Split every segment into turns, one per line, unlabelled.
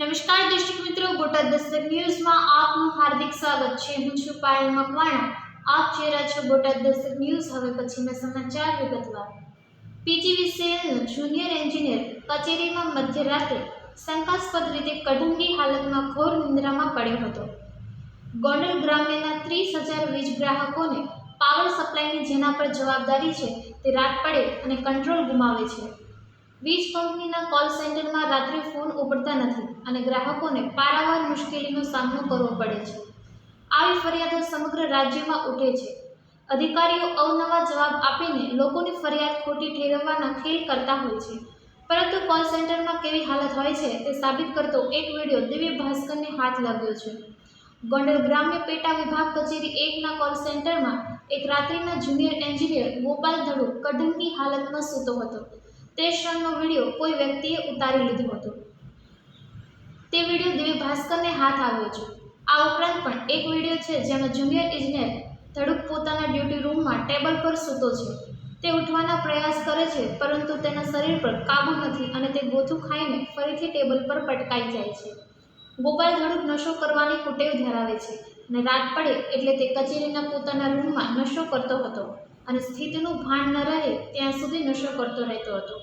નમસ્કાર દર્શક મિત્રો, બોટાદ દસ્તક ન્યૂઝમાં આપનું હાર્દિક સ્વાગત છે। હું છું પાયલ મકવાણા। આપ જોઈ રહ્યા છો બોટાદ દસ્તક ન્યૂઝ। હવે પછીના સમાચાર વિગતવાર। પીજીવીસીએલનો જુનિયર એન્જિનિયર કચેરીમાં મધ્યરાત્રે શંકાસ્પદ રીતે કઢંગી હાલતમાં ઘોર નિંદ્રામાં પડ્યો હતો। ગોંડલ ગ્રામ્યના 30,000 વીજ ગ્રાહકોને પાવર સપ્લાયની જેના પર જવાબદારી છે તે રાત પડે અને કંટ્રોલ ગુમાવે છે। વીજ કંપનીના કોલ સેન્ટરમાં રાત્રે ફોન ઉપડતા નથી અને ગ્રાહકોને પારાવાર મુશ્કેલીનો સામનો કરવો પડે છે। આવી ફરિયાદો સમગ્ર રાજ્યમાં ઉઠે છે। અધિકારીઓ અવનવા જવાબ આપીને લોકોની ફરિયાદ ખોટી ઠેરવવાના ખેલ કરતા હોય છે, પરંતુ કોલ સેન્ટરમાં કેવી હાલત હોય છે તે સાબિત કરતો એક વિડીયો દિવ્ય ભાસ્કરને હાથ લાગ્યો છે। ગોંડલ ગ્રામ્ય પેટા વિભાગ કચેરી 1ના કોલ સેન્ટરમાં એક રાત્રિના જુનિયર એન્જિનિયર ગોપાલ ધડુક કઢંગી હાલતમાં સૂતો હતો। તે ક્ષણનો વિડીયો કોઈ વ્યક્તિએ ઉતારી લીધો હતો। તે વિડીયો દિવ્ય ભાસ્કરને હાથ આવ્યો છે। આ ઉપરાંત પણ એક વિડીયો છે જેમાં જુનિયર એન્જિનિયર ધડુક પોતાના ડ્યુટી રૂમમાં ટેબલ પર સૂતો છે। તે ઉઠવાના પ્રયાસ કરે છે, પરંતુ તેના શરીર પર કાબુ નથી અને તે ગોથું ખાઈને ફરીથી ટેબલ પર પટકાઈ જાય છે। ગોપાલ ધડુક નશો કરવાની કુટેવ ધરાવે છે અને રાત પડે એટલે તે કચેરીના પોતાના રૂમમાં નશો કરતો હતો અને સ્થિતિનું ભાન ન રહે ત્યાં સુધી નશો કરતો રહેતો હતો।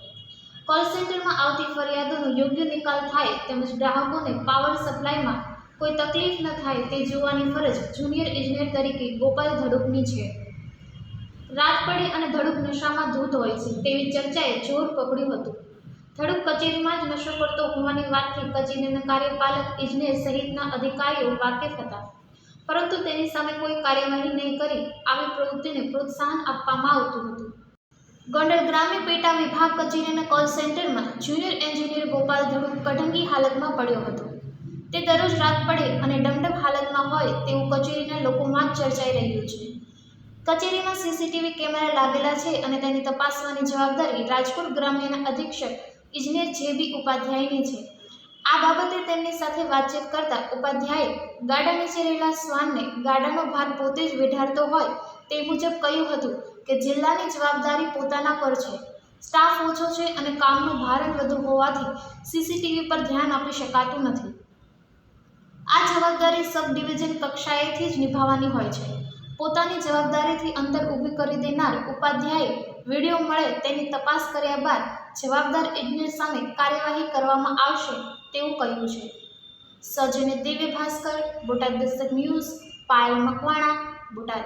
કોલ સેન્ટરમાં આવતી ફરિયાદોનો યોગ્ય નિકાલ થાય તેમજ ગ્રાહકોને પાવર સપ્લાયમાં કોઈ તકલીફ ન થાય તે જોવાની ફરજ જુનિયર એન્જિનિયર તરીકે ગોપાલ ધડુકની છે। રાત પડે અને ધડુક નશામાં ધૂત હોય છે તેવી ચર્ચાએ જોર પકડ્યું હતું। ધડુક કચેરીમાં જ નશો કરતો હોવાની વાતથી કચેરીના કાર્યપાલક ઇજનેર સહિતના અધિકારીઓ વાકેફ હતા, પરંતુ તેની સામે કોઈ કાર્યવાહી નહીં કરી આવી પ્રવૃત્તિને પ્રોત્સાહન આપવામાં આવતું હતું। ગોંડલ ગ્રામ્ય પેટા વિભાગ કચેરીના કોલ સેન્ટરમાં જુનિયર એન્જિનિયર ગોપાલ ધડુક કઢંગી હાલતમાં પડ્યો હતો। તે દરરોજ રાત પડે અને ડમડમ હાલતમાં હોય તેવું કચેરીના લોકોમાં ચર્ચાઈ રહ્યું છે। કચેરીમાં સીસીટીવી કેમેરા લાગેલા છે અને તેની તપાસવાની જવાબદારી રાજકોટ ગ્રામ્યના અધિક્ષક ઇજનેર જે.બી. ઉપાધ્યાયની છે। આ બાબતે તેમની સાથે વાતચીત કરતા ઉપાધ્યાયે ગાડા નીચે રહેલા શ્વાનને ગાડાનો ભાર પોતે જ વેઢારતો હોય તે મુજબ કહ્યું હતું કે જિલ્લાની જવાબદારી પોતાના પર છે, સ્ટાફ ઓછો છે અને કામનું ભારણ વધુ હોવાથી સીસીટીવી પર ધ્યાન આપી શકાતું નથી। આ જવાબદારી સબ ડિવિઝન કક્ષાએથી જ નિભાવવાની હોય છે। પોતાની જવાબદારીથી અંતર ઊભી કરી દેનાર ઉપાધ્યાયે વિડીયો મળે તેની તપાસ કર્યા બાદ જવાબદાર ઇજનેર સામે કાર્યવાહી કરવામાં આવશે તેવું કહ્યું છે। સૌજન્ય દિવ્ય ભાસ્કર, બોટાદ દસ્તક ન્યૂઝ, પાયલ મકવાણા, બોટાદ।